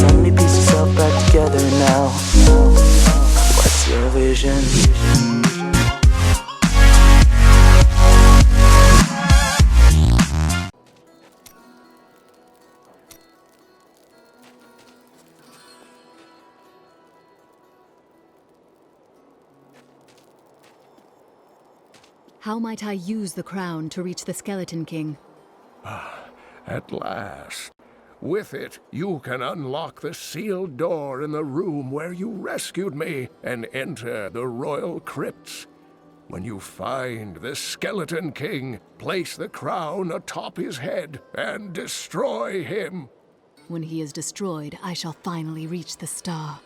Suddenly piece yourself back together now. What's your vision? How might I use the crown to reach the Skeleton King? At last. With it, you can unlock the sealed door in the room where you rescued me and enter the royal crypts. When you find the Skeleton King, place the crown atop his head and destroy him. When he is destroyed, I shall finally reach the star.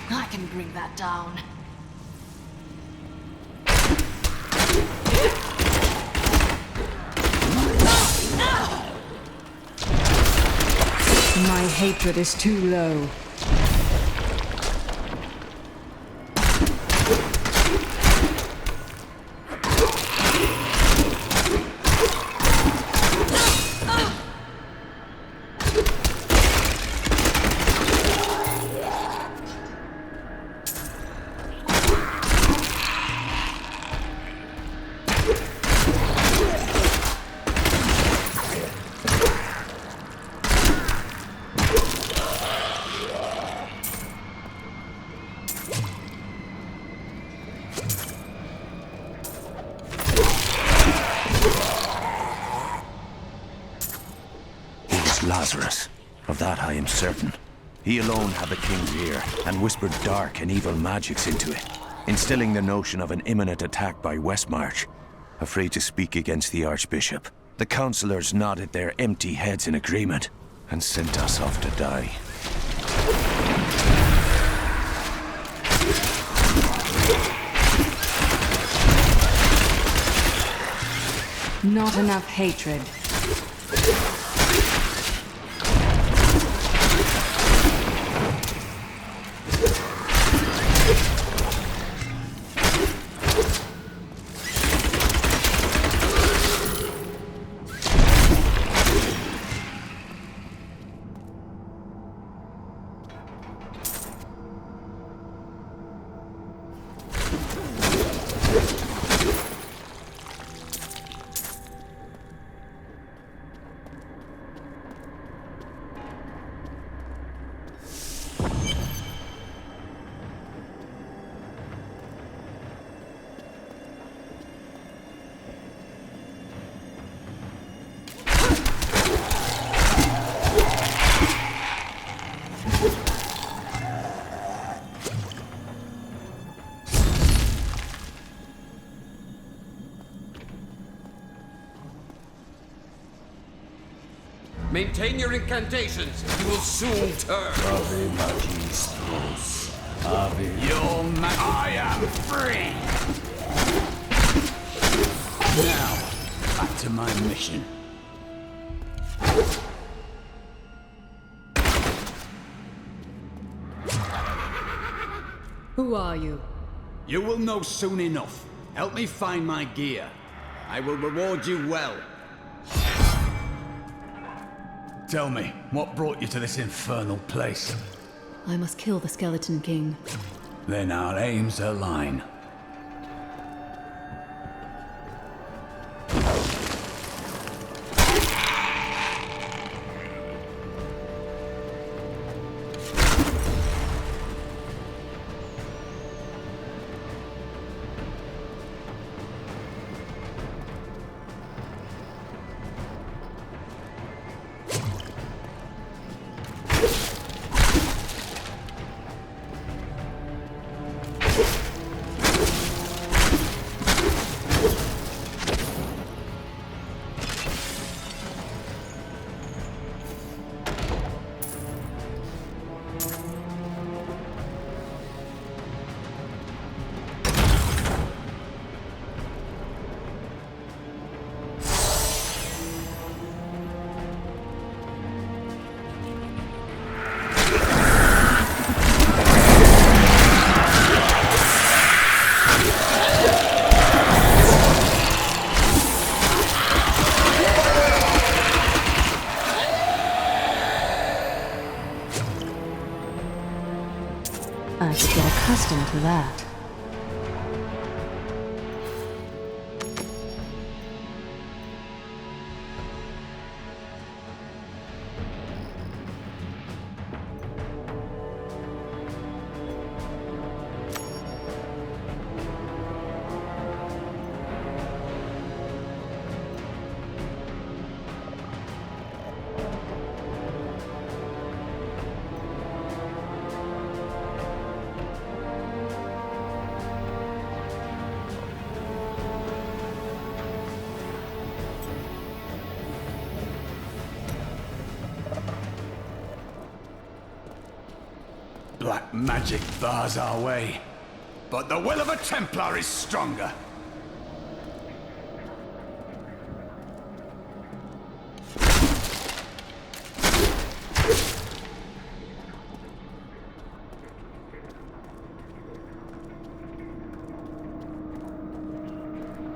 I can bring that down. My hatred is too low. Lazarus. Of that I am certain. He alone had the king's ear, and whispered dark and evil magics into it, instilling the notion of an imminent attack by Westmarch. Afraid to speak against the Archbishop, the councillors nodded their empty heads in agreement, and sent us off to die. Not enough hatred. Maintain your incantations. You will soon turn. Ave Magistros. Ave. Your I am free. Now, back to my mission. Who are you? You will know soon enough. Help me find my gear. I will reward you well. Tell me, what brought you to this infernal place? I must kill the Skeleton King. Then our aims align. I should get accustomed to that. Black magic bars our way, but the will of a Templar is stronger.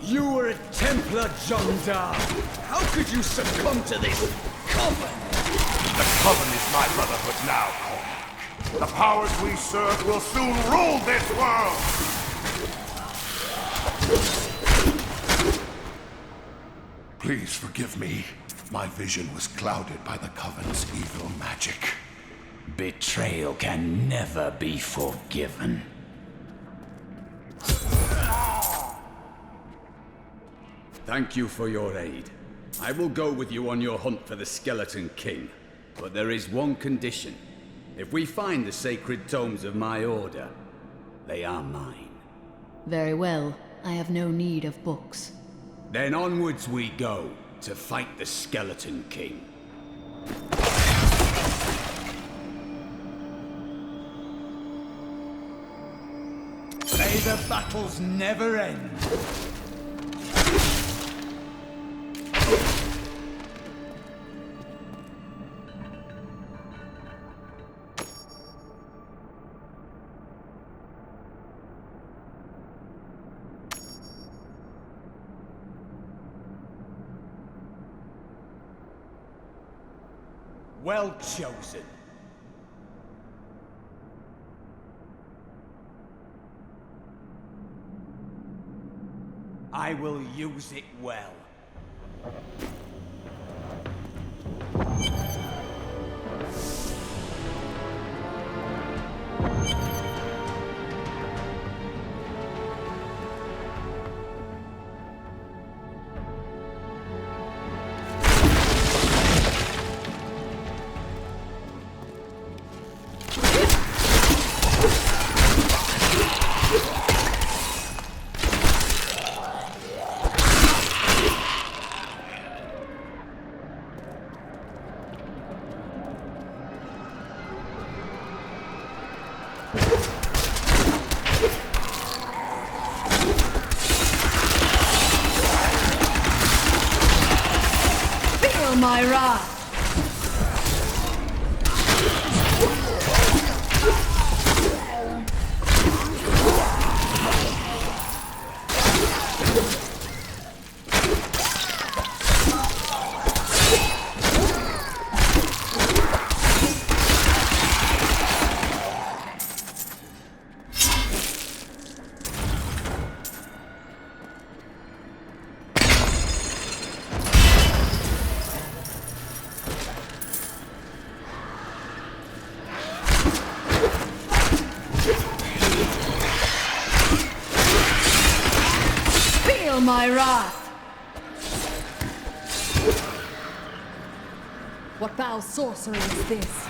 You were a Templar, John Dar. How could you succumb to this coven? The Coven is my brotherhood now, Cormac. The powers we serve will soon rule this world! Please forgive me. My vision was clouded by the Coven's evil magic. Betrayal can never be forgiven. Thank you for your aid. I will go with you on your hunt for the Skeleton King. But there is one condition. If we find the sacred tomes of my order, they are mine. Very well. I have no need of books. Then onwards we go, to fight the Skeleton King. May the battles never end. Well chosen. I will use it well. Feel my wrath! my wrath! What foul sorcery is this?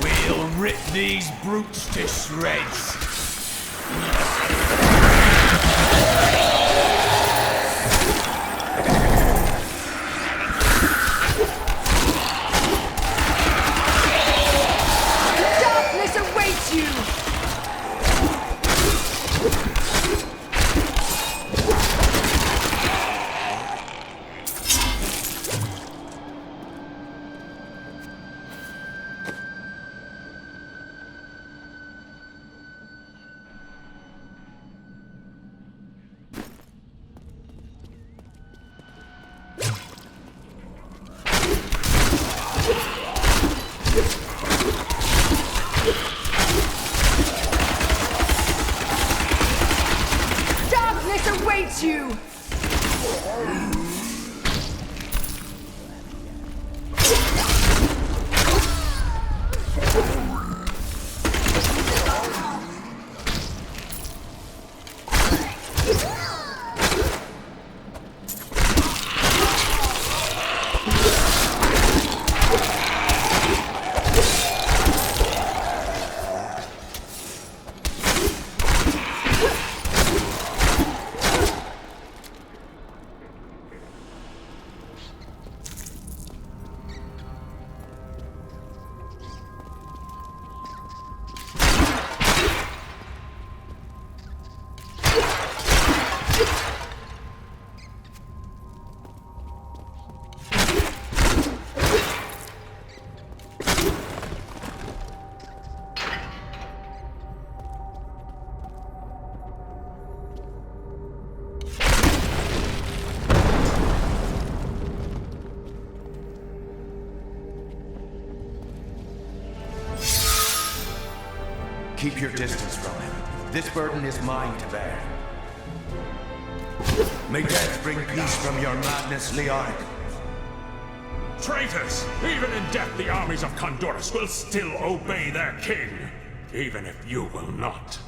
We'll rip these brutes to shreds. Darkness awaits you! Darkness awaits you! Keep your distance from him. This burden is mine to bear. May death bring peace from your madness, Leonic. Traitors! Even in death, the armies of Condorus will still obey their king, even if you will not.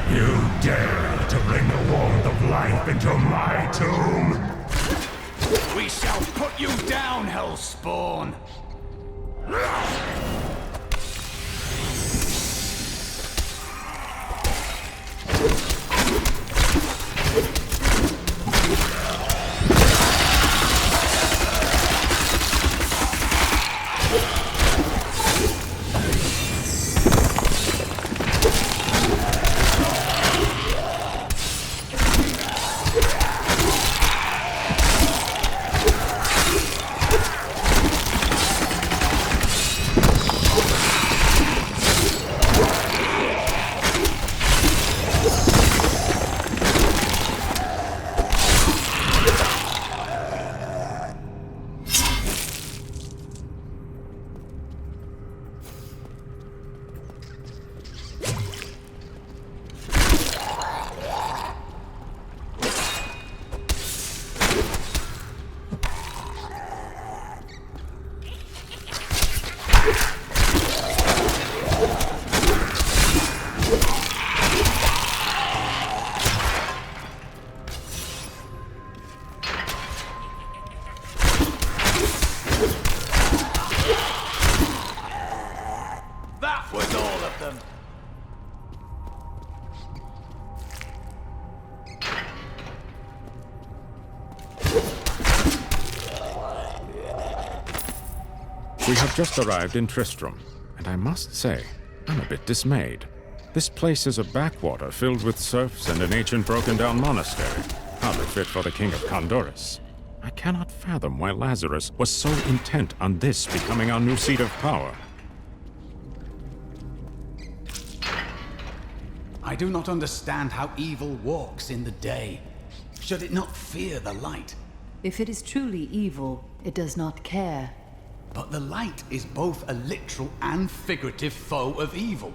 You dare to bring the warmth of life into my tomb? We shall put you down, Hellspawn! That was all of them! We have just arrived in Tristram, and I must say, I'm a bit dismayed. This place is a backwater filled with serfs and an ancient broken-down monastery, hardly fit for the king of Condorus. I cannot fathom why Lazarus was so intent on this becoming our new seat of power. I do not understand how evil walks in the day. Should it not fear the light? If it is truly evil, it does not care. But the light is both a literal and figurative foe of evil.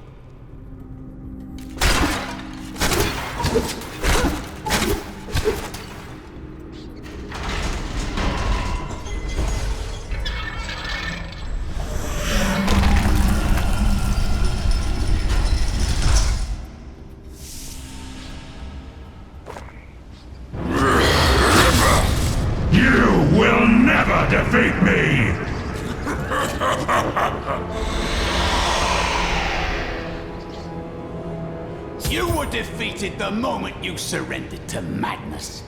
You will never defeat me! You were defeated the moment you surrendered to madness.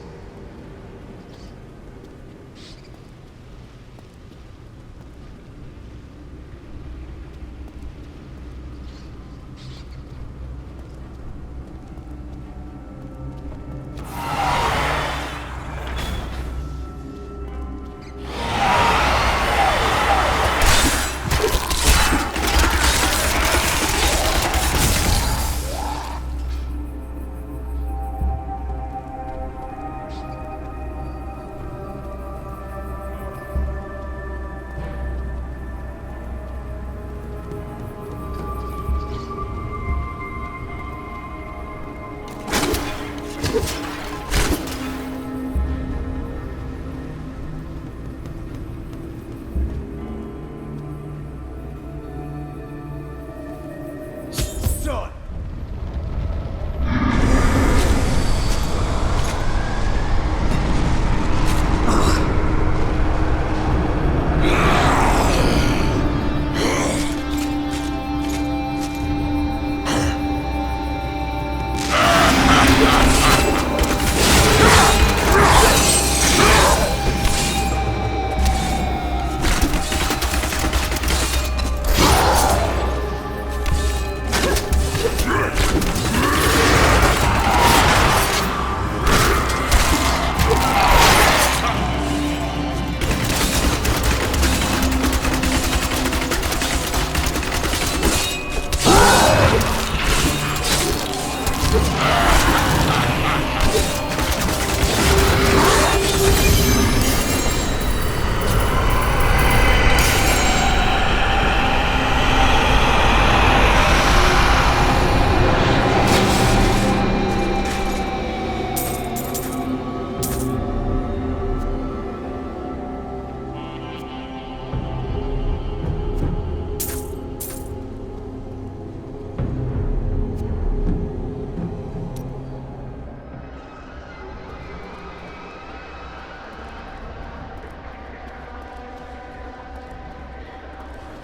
Son!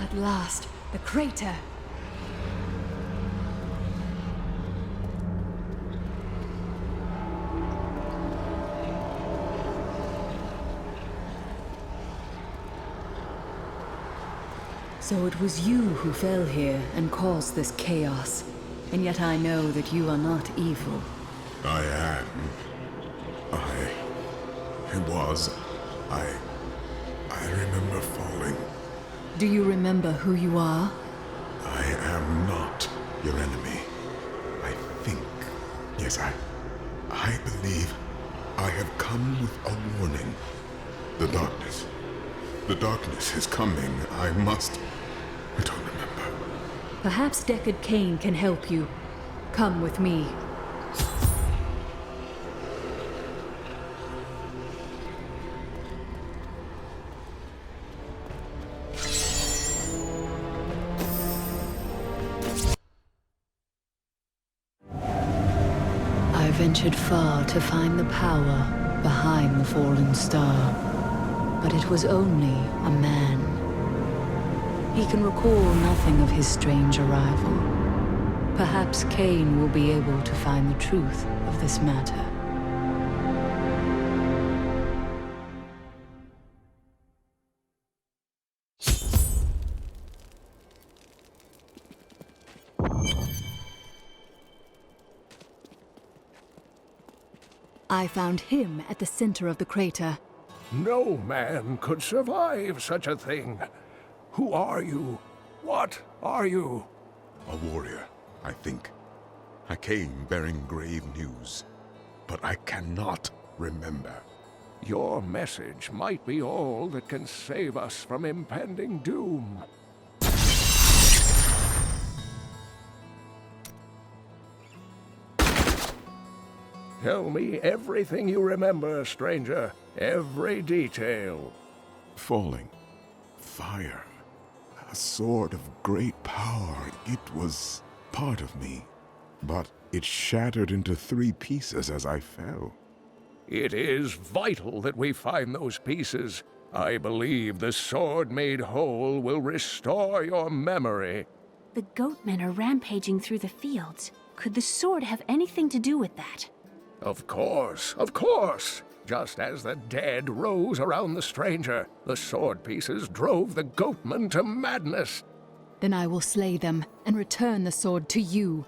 At last, the crater! So it was you who fell here and caused this chaos. And yet I know that you are not evil. I am. I remember falling. Do you remember who you are? I am not your enemy. I think. Yes, I believe I have come with a warning. The darkness. The darkness is coming. I must. I don't remember. Perhaps Deckard Cain can help you. Come with me. I ventured far to find the power behind the fallen star, but it was only a man. He can recall nothing of his strange arrival. Perhaps Cain will be able to find the truth of this matter. I found him at the center of the crater. No man could survive such a thing. Who are you? What are you? A warrior, I think. I came bearing grave news, but I cannot remember. Your message might be all that can save us from impending doom. Tell me everything you remember, stranger. Every detail. Falling. Fire. A sword of great power. It was part of me. But it shattered into 3 pieces as I fell. It is vital that we find those pieces. I believe the sword made whole will restore your memory. The goatmen are rampaging through the fields. Could the sword have anything to do with that? Of course, of course. Just as the dead rose around the stranger, the sword pieces drove the goatmen to madness. Then I will slay them and return the sword to you.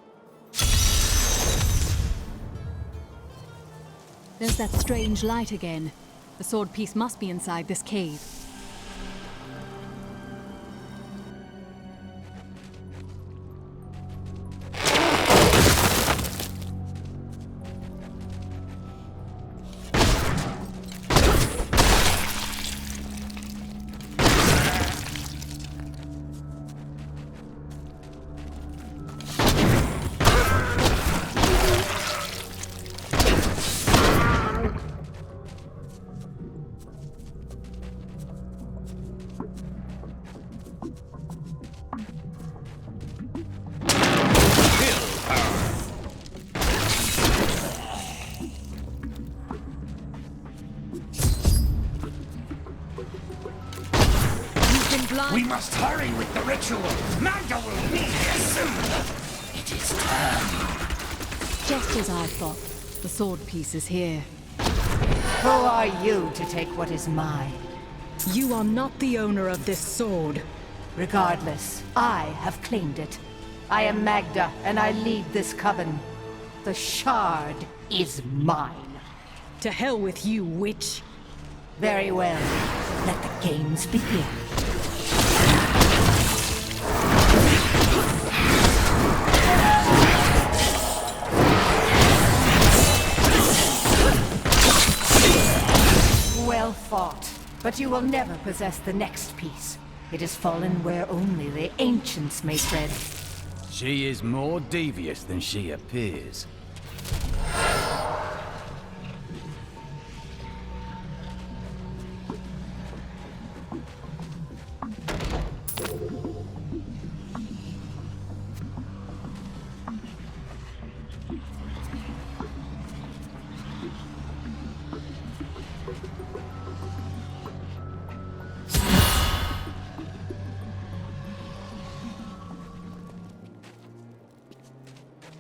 There's that strange light again. The sword piece must be inside this cave. We must hurry with the ritual. Magda will be here soon. It is time. Just as I thought, the sword piece is here. Who are you to take what is mine? You are not the owner of this sword. Regardless, I have claimed it. I am Magda, and I lead this coven. The shard is mine. To hell with you, witch. Very well. Let the games begin. Well fought, but you will never possess the next piece. It has fallen where only the ancients may tread. She is more devious than she appears.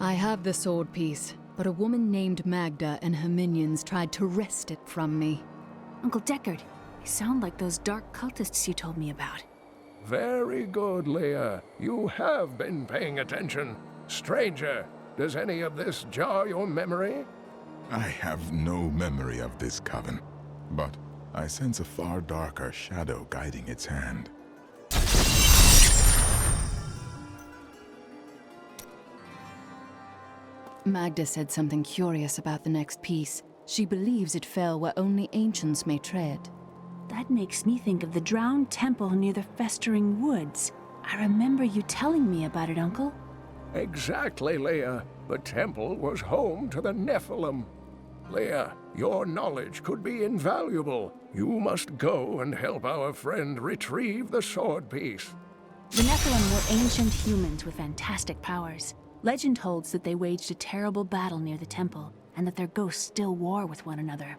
I have the sword piece, but a woman named Magda and her minions tried to wrest it from me. Uncle Deckard, they sound like those dark cultists you told me about. Very good, Leah. You have been paying attention. Stranger, does any of this jar your memory? I have no memory of this coven, but I sense a far darker shadow guiding its hand. Magda said something curious about the next piece. She believes it fell where only ancients may tread. That makes me think of the drowned temple near the festering woods. I remember you telling me about it, Uncle. Exactly, Leah. The temple was home to the Nephilim. Leah, your knowledge could be invaluable. You must go and help our friend retrieve the sword piece. The Nephilim were ancient humans with fantastic powers. Legend holds that they waged a terrible battle near the temple, and that their ghosts still war with one another.